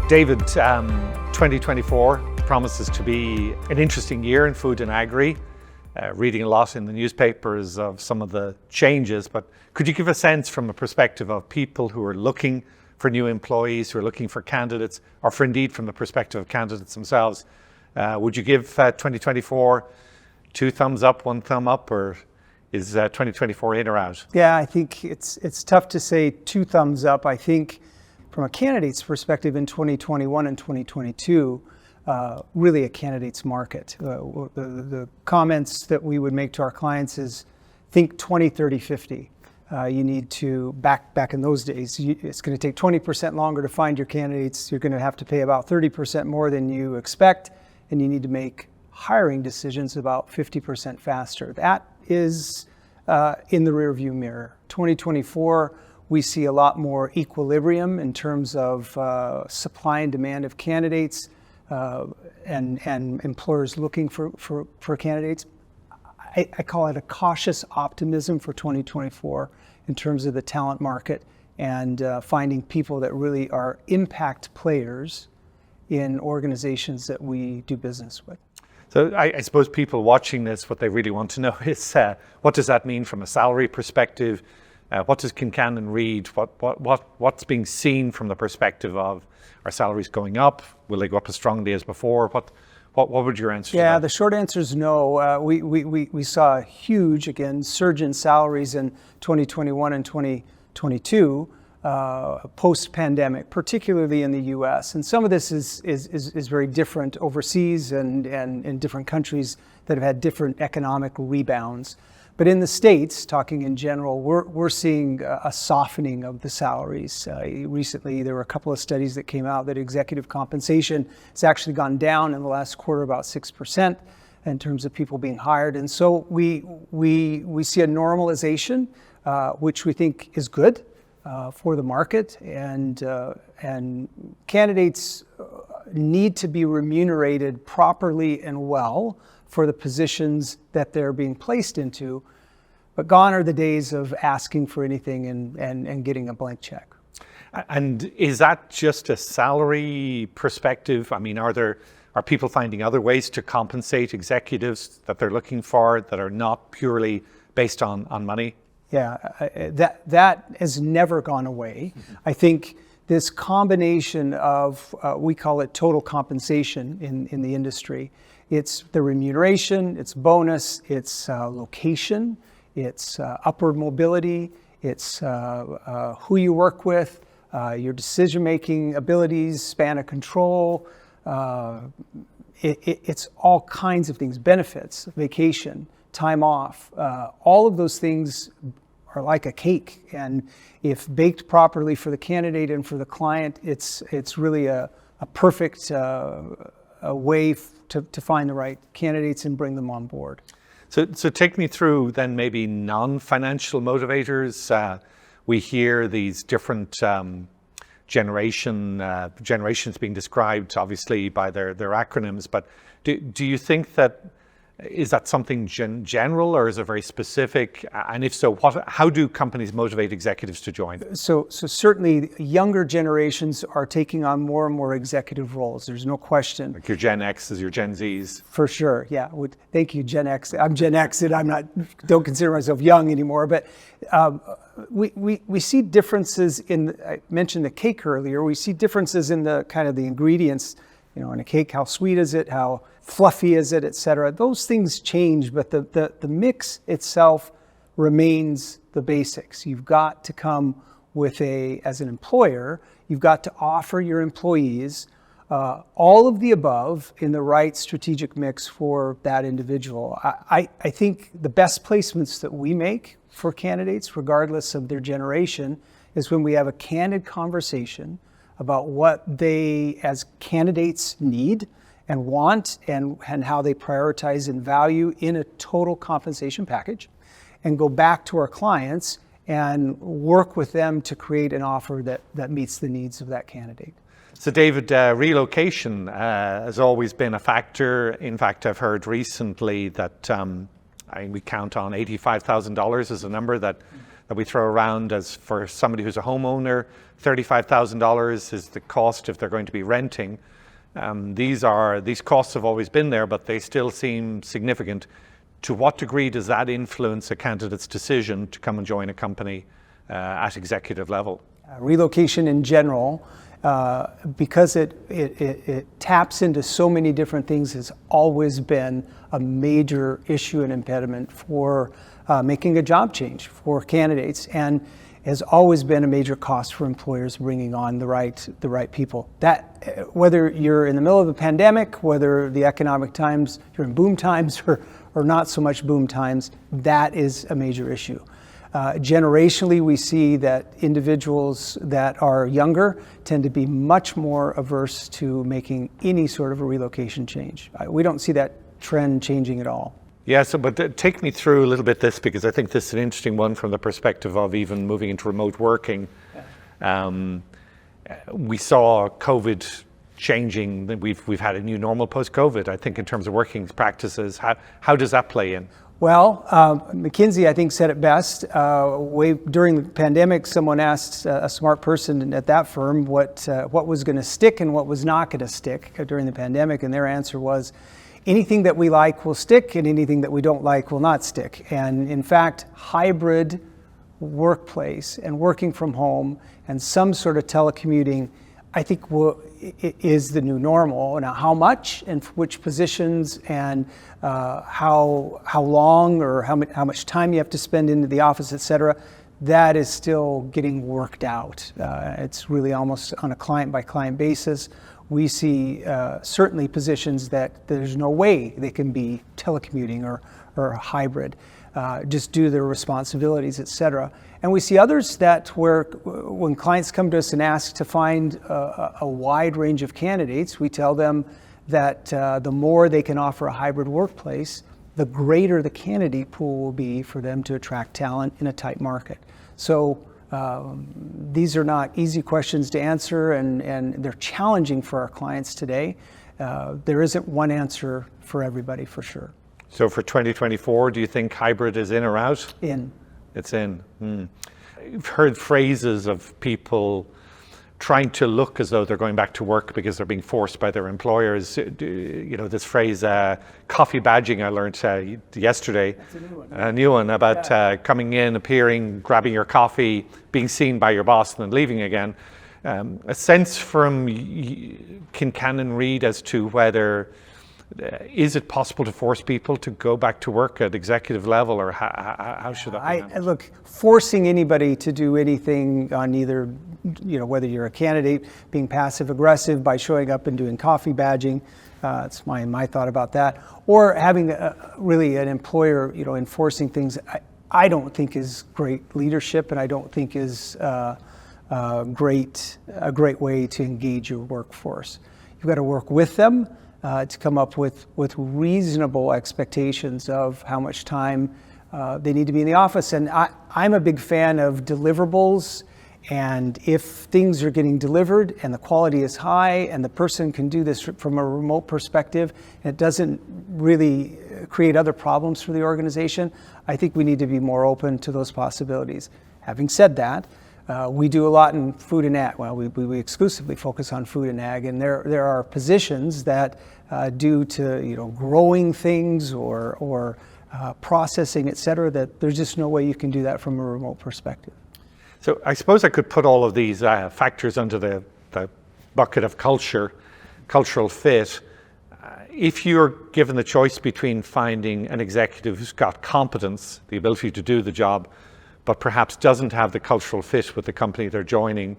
David, 2024 promises to be an interesting year in food and agri. Reading a lot in the newspapers of some of the changes, but could you give a sense from a perspective of people who are looking for new employees, who are looking for candidates, or for indeed from the perspective of candidates themselves, would you give 2024 2 thumbs up, 1 thumb up, or is 2024 in or out? Yeah, I think it's tough to say 2 thumbs up. I think from a candidate's perspective in 2021 and 2022, really a candidate's market. The comments that we would make to our clients is think 20, 30, 50. You need to, back in those days, it's going to take 20% longer to find your candidates. You're going to have to pay about 30% more than you expect, and you need to make hiring decisions about 50% faster. That is in the rearview mirror. 2024, we see a lot more equilibrium in terms of supply and demand of candidates and employers looking for candidates. I call it a cautious optimism for 2024 in terms of the talent market and finding people that really are impact players in organizations that we do business with. So I suppose people watching this, what they really want to know is what does that mean from a salary perspective? What does Kincannon read? What's being seen from the perspective of are salaries going up? Will they go up as strongly as before? What would your answer to that? Yeah, the short answer is no. We saw a huge, again, surge in salaries in 2021 and 2022 post-pandemic, particularly in the U.S. And some of this is very different overseas and in different countries that have had different economic rebounds. But in the States, talking in general, we're seeing a softening of the salaries. Recently, there were a couple of studies that came out that executive compensation has actually gone down in the last quarter about 6% in terms of people being hired. And so we see a normalization, which we think is good for the market. And candidates need to be remunerated properly and well for the positions that they're being placed into, but gone are the days of asking for anything and getting a blank check. And is that just a salary perspective? I mean, are people finding other ways to compensate executives that they're looking for that are not purely based on money? Yeah, that has never gone away. Mm-hmm. I think this combination of, we call it total compensation in the industry. It's the remuneration, it's bonus, it's location, it's upward mobility, it's who you work with, your decision-making abilities, span of control. It's all kinds of things, benefits, vacation, time off. All of those things are like a cake. And if baked properly for the candidate and for the client, it's really a perfect way to find the right candidates and bring them on board. So take me through then maybe non-financial motivators. We hear these different generations being described obviously by their acronyms, but do you think that is that something general or is it very specific? And if so, how do companies motivate executives to join? So certainly younger generations are taking on more and more executive roles. There's no question. Like your Gen X's, your Gen Z's. For sure, yeah. Thank you, Gen X. I'm Gen X and don't consider myself young anymore, but we see differences I mentioned the cake earlier. We see differences in the kind of the ingredients, in a cake, how sweet is it, how fluffy is it, et cetera. Those things change, but the mix itself remains the basics. You've got to come with as an employer, you've got to offer your employees all of the above in the right strategic mix for that individual. I think the best placements that we make for candidates, regardless of their generation, is when we have a candid conversation about what they as candidates need and want and how they prioritize and value in a total compensation package, and go back to our clients and work with them to create an offer that meets the needs of that candidate. So David, relocation has always been a factor. In fact, I've heard recently that we count on $85,000 as a number that that we throw around as for somebody who's a homeowner, $35,000 is the cost if they're going to be renting. These costs have always been there, but they still seem significant. To what degree does that influence a candidate's decision to come and join a company at executive level? Relocation in general, because it taps into so many different things, has always been a major issue and impediment for making a job change for candidates, and has always been a major cost for employers bringing on the right people. That, whether you're in the middle of a pandemic, whether the economic times, you're in boom times or not so much boom times, that is a major issue. Generationally, we see that individuals that are younger tend to be much more averse to making any sort of a relocation change. We don't see that trend changing at all. Yeah, but take me through a little bit this, because I think this is an interesting one from the perspective of even moving into remote working. We saw COVID changing. We've had a new normal post-COVID, I think, in terms of working practices. How does that play in? Well, McKinsey, I think, said it best. During the pandemic, someone asked a smart person at that firm what was going to stick and what was not going to stick during the pandemic, and their answer was, anything that we like will stick and anything that we don't like will not stick. And in fact, hybrid workplace and working from home and some sort of telecommuting, I think is the new normal. Now, how much and which positions and how long or how much time you have to spend into the office, et cetera, that is still getting worked out. It's really almost on a client by client basis. We see certainly positions that there's no way they can be telecommuting or hybrid, just due to their responsibilities, et cetera. And we see others that when clients come to us and ask to find a wide range of candidates, we tell them that the more they can offer a hybrid workplace, the greater the candidate pool will be for them to attract talent in a tight market. So these are not easy questions to answer, and they're challenging for our clients today. There isn't one answer for everybody, for sure. So for 2024, do you think hybrid is in or out? In. It's in. You've heard phrases of people trying to look as though they're going back to work because they're being forced by their employers. You know, this phrase, coffee badging, I learned yesterday. That's a new one. A new one about coming in, appearing, grabbing your coffee, being seen by your boss and then leaving again. A sense from Kincannon Reid as to whether is it possible to force people to go back to work at executive level, or how should that be handled? Look, forcing anybody to do anything on either, whether you're a candidate being passive aggressive by showing up and doing coffee badging, that's my thought about that, or having really an employer, enforcing things, I don't think is great leadership, and I don't think is a great way to engage your workforce. You've got to work with them to come up with reasonable expectations of how much time they need to be in the office. And I'm a big fan of deliverables, and if things are getting delivered and the quality is high and the person can do this from a remote perspective and it doesn't really create other problems for the organization, I think we need to be more open to those possibilities. Having said that, we do a lot in food and ag. Well, we exclusively focus on food and ag, and there are positions that due to growing things or processing, et cetera, that there's just no way you can do that from a remote perspective. So I suppose I could put all of these factors under the bucket of cultural fit. If you're given the choice between finding an executive who's got competence, the ability to do the job, but perhaps doesn't have the cultural fit with the company they're joining,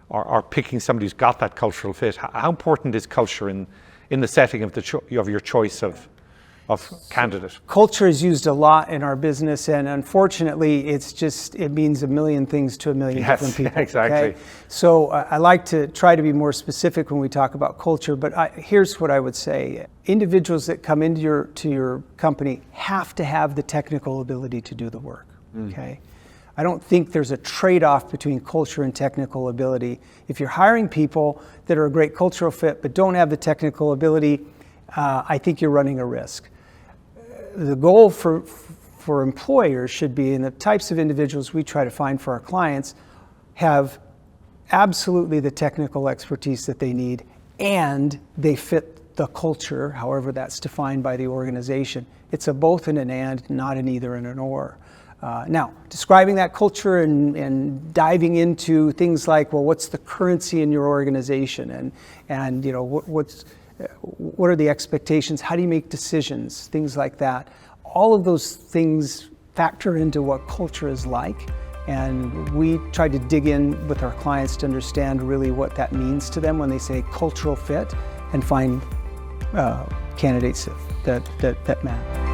or picking somebody who's got that cultural fit, how important is culture in the setting of your choice of candidate? Culture is used a lot in our business, and unfortunately, it means a million things to a million different people. Exactly. Okay? So I like to try to be more specific when we talk about culture, but here's what I would say. Individuals that come into your company have to have the technical ability to do the work. Okay. I don't think there's a trade-off between culture and technical ability. If you're hiring people that are a great cultural fit but don't have the technical ability, I think you're running a risk. The goal for for employers should be, and the types of individuals we try to find for our clients, have absolutely the technical expertise that they need, and they fit the culture, however that's defined by the organization. It's a both and an and, not an either and an or. Now, describing that culture and diving into things like, well, what's the currency in your organization, and you know, what are the expectations? How do you make decisions? Things like that. All of those things factor into what culture is like, and we try to dig in with our clients to understand really what that means to them when they say cultural fit, and find candidates that match.